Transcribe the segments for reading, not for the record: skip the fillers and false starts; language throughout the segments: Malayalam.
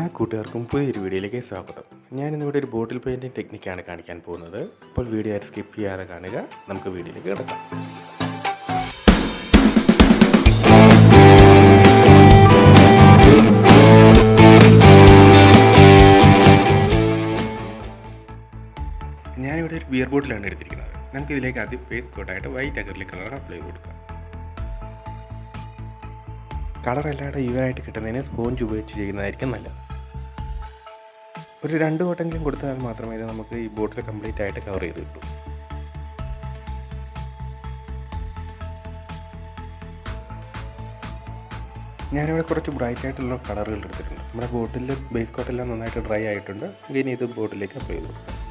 എല്ലാ കൂട്ടുകാർക്കും പുതിയൊരു വീഡിയോയിലേക്ക് സ്വാഗതം. ഞാനിന്നിവിടെ ഒരു ബോട്ടിൽ പെയിൻറ്റിംഗ് ടെക്നിക്കാണ് കാണിക്കാൻ പോകുന്നത്. അപ്പോൾ വീഡിയോ ആരും സ്കിപ്പ് ചെയ്യാതെ കാണുക. നമുക്ക് വീഡിയോയിലേക്ക് കിടക്കാം. ഞാനിവിടെ ഒരു ബിയർ ബോട്ടിലാണ് എടുത്തിരിക്കുന്നത്. നമുക്കിതിലേക്ക് ആദ്യം ഫേസ് കോട്ടായിട്ട് വൈറ്റ് അക്രിലിക് കളർ അപ്ലൈ ചെയ്ത് കൊടുക്കാം. കളർ എല്ലാവരുടെ ഈവനായിട്ട് കിട്ടുന്നതിന് സ്പോഞ്ച് ഉപയോഗിച്ച് ചെയ്യുന്നതായിരിക്കും നല്ലത്. ഒരു 2 കോട്ടെങ്കിലും കൊടുത്താൽ മാത്രമേ ഇത് നമുക്ക് ഈ ബോട്ടിൽ കംപ്ലീറ്റ് ആയിട്ട് കവർ ചെയ്ത് കിട്ടൂ. ഞാനിവിടെ കുറച്ച് ബ്രൈറ്റ് ആയിട്ടുള്ള കളറുകൾ എടുത്തിട്ടുണ്ട്. നമ്മുടെ ബോട്ടിൽ ബേസ് കോട്ടെല്ലാം നന്നായിട്ട് ഡ്രൈ ആയിട്ടുണ്ട്. ഇനി ഇത് ബോട്ടിലേക്ക് അപ്ലൈ ചെയ്ത് കൊടുക്കാം.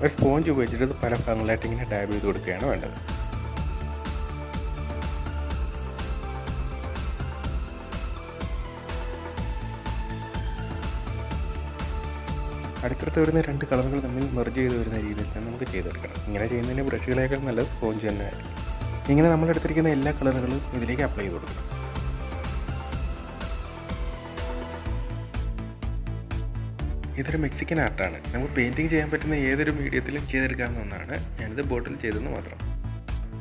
ഒരു സ്പോഞ്ച് ഉപയോഗിച്ചിട്ട് പല ഭാഗങ്ങളായിട്ട് ഇങ്ങനെ ടാബ് ചെയ്ത് കൊടുക്കുകയാണ് വേണ്ടത്. അടുത്തടുത്ത് വരുന്ന 2 കളറുകൾ തമ്മിൽ മെർജ് ചെയ്ത് വരുന്ന രീതിയിൽ തന്നെ നമുക്ക് ചെയ്തെടുക്കണം. ഇങ്ങനെ ചെയ്യുന്നതിന് ബ്രഷുകളേക്കാൾ നല്ലത് സ്പോഞ്ച് തന്നെ ആയിരിക്കും. ഇങ്ങനെ നമ്മൾ എടുത്തിരിക്കുന്ന എല്ലാ കളറുകളും ഇതിലേക്ക് അപ്ലൈ ചെയ്ത് കൊടുക്കണം. ഇതൊരു മെക്സിക്കൻ ആർട്ടാണ്. നമുക്ക് പെയിൻറ്റിങ് ചെയ്യാൻ പറ്റുന്ന ഏതൊരു മീഡിയത്തിലും ചെയ്തെടുക്കാവുന്ന ഒന്നാണ്. ഞാനിത് ബോട്ടിൽ ചെയ്തെന്ന് മാത്രം.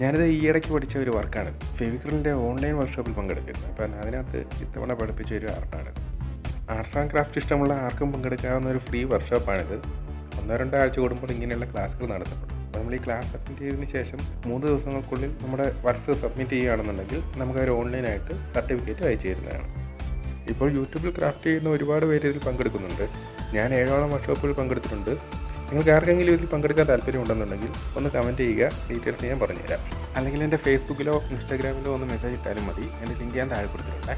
ഞാനിത് ഈ ഇടയ്ക്ക് പഠിച്ച ഒരു വർക്കാണ്. ഫെവിക്രിലിൻ്റെ ഓൺലൈൻ വർക്ക്ഷോപ്പിൽ പങ്കെടുത്തിരുന്നു. അപ്പം അതിനകത്ത് ഇത്തവണ പഠിപ്പിച്ച ഒരു ആർട്ടാണ്. ആർട്സ് ആൻഡ് ക്രാഫ്റ്റ് ഇഷ്ടമുള്ള ആർക്കും പങ്കെടുക്കാവുന്ന ഒരു ഫ്രീ വർക്ക്ഷോപ്പാണിത്. 1-2 ആഴ്ച കൂടുമ്പോൾ ഇങ്ങനെയുള്ള ക്ലാസ്സുകൾ നടത്തപ്പെടും. അപ്പോൾ നമ്മൾ ഈ ക്ലാസ് അറ്റൻഡ് ചെയ്തതിന് ശേഷം 3 ദിവസങ്ങൾക്കുള്ളിൽ നമ്മുടെ വർക്ക്സ് സബ്മിറ്റ് ചെയ്യുകയാണെന്നുണ്ടെങ്കിൽ നമുക്കൊരു ഓൺലൈനായിട്ട് സർട്ടിഫിക്കറ്റ് അയച്ചു തരുന്നതാണ്. ഇപ്പോൾ യൂട്യൂബിൽ ക്രാഫ്റ്റ് ചെയ്യുന്ന ഒരുപാട് പേര് ഇതിൽ പങ്കെടുക്കുന്നുണ്ട്. ഞാൻ 7ഓളം വർക്ക്ഷോപ്പുകൾ പങ്കെടുത്തിട്ടുണ്ട്. നിങ്ങൾക്ക് ആർക്കെങ്കിലും ഇതിൽ പങ്കെടുക്കാൻ താല്പര്യമുണ്ടെന്നുണ്ടെങ്കിൽ ഒന്ന് കമൻറ്റ് ചെയ്യുക. ഡീറ്റെയിൽസ് ഞാൻ പറഞ്ഞുതരാം. അല്ലെങ്കിൽ എൻ്റെ ഫേസ്ബുക്കിലോ ഇൻസ്റ്റാഗ്രാമിലോ ഒന്ന് മെസ്സേജ് ഇട്ടാലും മതി. എൻ്റെ ലിങ്ക് ഞാൻ താഴെ കൊടുത്തിട്ടുണ്ട്.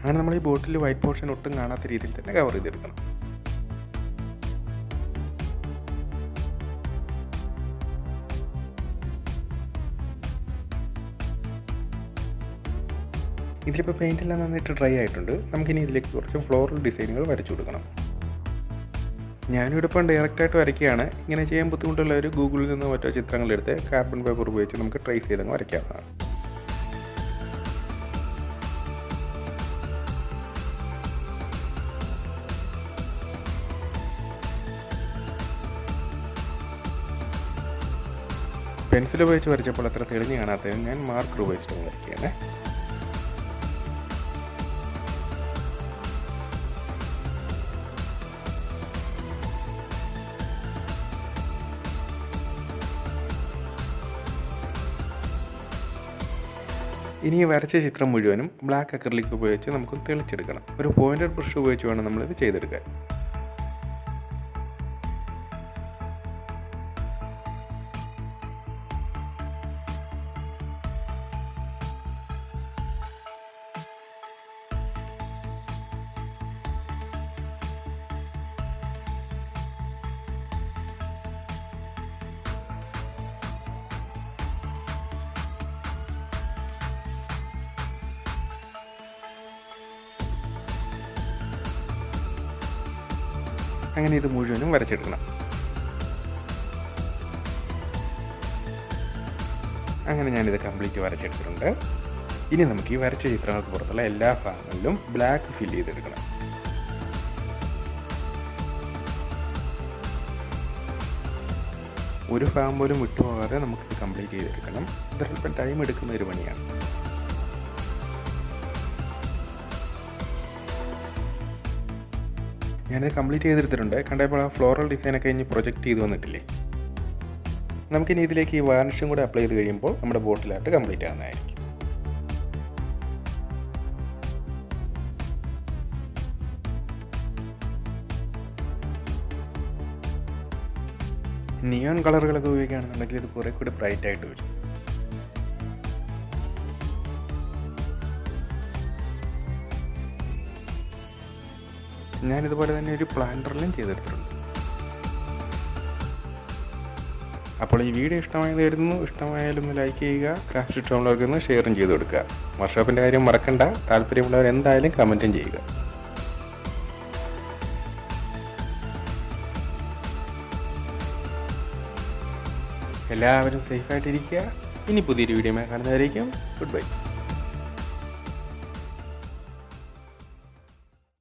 അങ്ങനെ നമ്മൾ ഈ ബോട്ടിൽ വൈറ്റ് പോർഷൻ ഒട്ടും കാണാത്ത രീതിയിൽ തന്നെ കവർ ചെയ്തെടുക്കണം. ഇതിലിപ്പോൾ പെയിൻ്റ് എല്ലാം നന്നായിട്ട് ഡ്രൈ ആയിട്ടുണ്ട്. നമുക്കിനി ഇതിലേക്ക് കുറച്ച് ഫ്ലോറൽ ഡിസൈനുകൾ വരച്ചു കൊടുക്കണം. ഞാനിവിടെ ഇപ്പം ഡയറക്റ്റായിട്ട് വരയ്ക്കുകയാണ്. ഇങ്ങനെ ചെയ്യാൻ ബുദ്ധിമുട്ടുള്ളവർ ഗൂഗിളിൽ നിന്ന് മറ്റോ ചിത്രങ്ങളെടുത്ത് കാർബൺ പേപ്പർ ഉപയോഗിച്ച് നമുക്ക് ട്രേസ് ചെയ്തങ്ങ് വരയ്ക്കാവുന്നതാണ്. പെൻസിൽ ഉപയോഗിച്ച് വരച്ചപ്പോൾ അത്ര തെളിഞ്ഞ് കാണാത്തതിന് ഞാൻ മാർക്കർ ഉപയോഗിച്ചിട്ട് വരയ്ക്കുകയാണ്. ഇനി ഈ വരച്ച ചിത്രം മുഴുവനും ബ്ലാക്ക് അക്രിലിക് ഉപയോഗിച്ച് നമുക്ക് തെളിച്ചെടുക്കണം. ഒരു പോയിന്റഡ് ബ്രഷ് ഉപയോഗിച്ച് വേണം നമ്മളിത് ചെയ്തെടുക്കാൻ. അങ്ങനെ ഇത് മുഴുവനും വരച്ചെടുക്കണം. അങ്ങനെ ഞാനിത് കംപ്ലീറ്റ് വരച്ചെടുത്തിട്ടുണ്ട്. ഇനി നമുക്ക് ഈ വരച്ച ചിത്രങ്ങൾക്ക് പുറത്തുള്ള എല്ലാ ഭാഗങ്ങളിലും ബ്ലാക്ക് ഫില്ല് ചെയ്തെടുക്കണം. ഒരു ഭാഗം പോലും വിട്ടുപോകാതെ നമുക്കിത് കംപ്ലീറ്റ് ചെയ്തെടുക്കണം. ഇത് അല്പം ടൈം എടുക്കുന്ന ഒരു പണിയാണ്. ഞാനത് കംപ്ലീറ്റ് ചെയ്തെടുത്തിട്ടുണ്ട്. കണ്ടപ്പോൾ ആ ഫ്ലോറൽ ഡിസൈനൊക്കെ ഇനി പ്രൊജക്റ്റ് ചെയ്ത് വന്നിട്ടില്ലേ. നമുക്കിനി ഇതിലേക്ക് ഈ വാർണിഷും കൂടെ അപ്ലൈ ചെയ്ത് കഴിയുമ്പോൾ നമ്മുടെ ബോട്ടിലായിട്ട് കംപ്ലീറ്റ് ആകുന്നതായിരിക്കും. നിയോൺ കളറുകളൊക്കെ ഉപയോഗിക്കുകയാണെന്നുണ്ടെങ്കിൽ ഇത് കുറേ കൂടി ബ്രൈറ്റ് ആയിട്ട് വരും. ഞാനിതുപോലെ തന്നെ ഒരു പ്ലാന്ററിലും ചെയ്തെടുത്തിട്ടുണ്ട്. അപ്പോൾ ഈ വീഡിയോ ഇഷ്ടമായെന്ന് കരുതുന്നു. ഇഷ്ടമായാലും ലൈക്ക് ചെയ്യുക, ക്രാഫ്റ്റ് ഇഷ്ടമുള്ളവർക്ക് ഷെയറും ചെയ്ത് കൊടുക്കുക. വർക്ക്ഷോപ്പിൻ്റെ കാര്യം മറക്കണ്ട. താല്പര്യമുള്ളവർ എന്തായാലും കമൻറ്റും ചെയ്യുക. എല്ലാവരും സേഫായിട്ടിരിക്കുക. ഇനി പുതിയൊരു വീഡിയോ കാണുന്നതായിരിക്കും. Good bye.